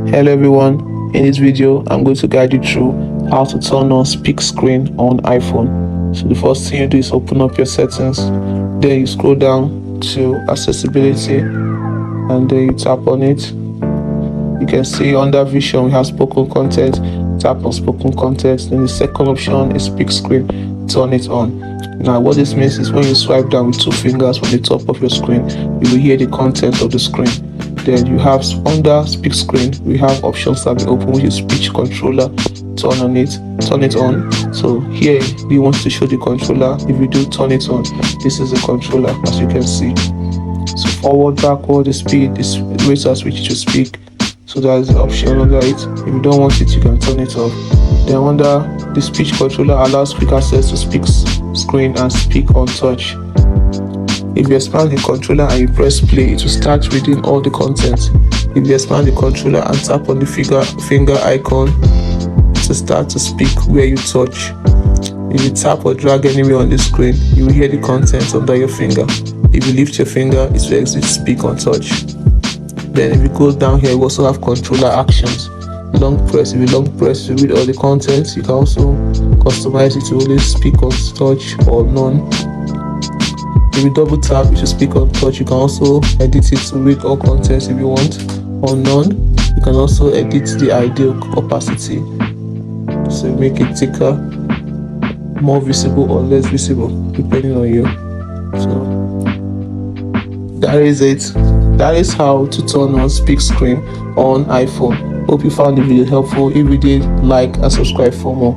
Hello everyone, in this video I'm going to guide you through how to turn on speak screen on iPhone. So the first thing you do is open up your settings, then you scroll down to accessibility and then you tap on it. You can see under vision we have spoken content. Tap on spoken content, then the second option is speak screen. Turn it on. Now what this means is when you swipe down with two fingers from the top of your screen, you will hear the content of the screen. Then you have under speak screen, we have options that will open with your speech controller. Turn it on. So here we want to show the controller. If you do turn it on, this is the controller as you can see. So forward, backward, the speed, this rate at which to speak. So that's the option under it. If you don't want it, you can turn it off. Then under the speech controller allows quick access to speak screen and speak on touch. If you expand the controller and you press play, it will start reading all the content. If you expand the controller and tap on the finger icon to start to speak where you touch. If you tap or drag anywhere on the screen, you will hear the content under your finger. If you lift your finger, it will exit speak on touch. Then if you go down here, we also have controller actions. Long press, if you long press to read all the content, you can also customize it to only speak on touch or none. If you double tap, it should speak on touch. You can also edit it to read all content if you want, or none. You can also edit the ideal opacity, so make it thicker, more visible or less visible, depending on you. So that is it. That is how to turn on speak screen on iPhone. Hope you found the video helpful. If you did, like and subscribe for more.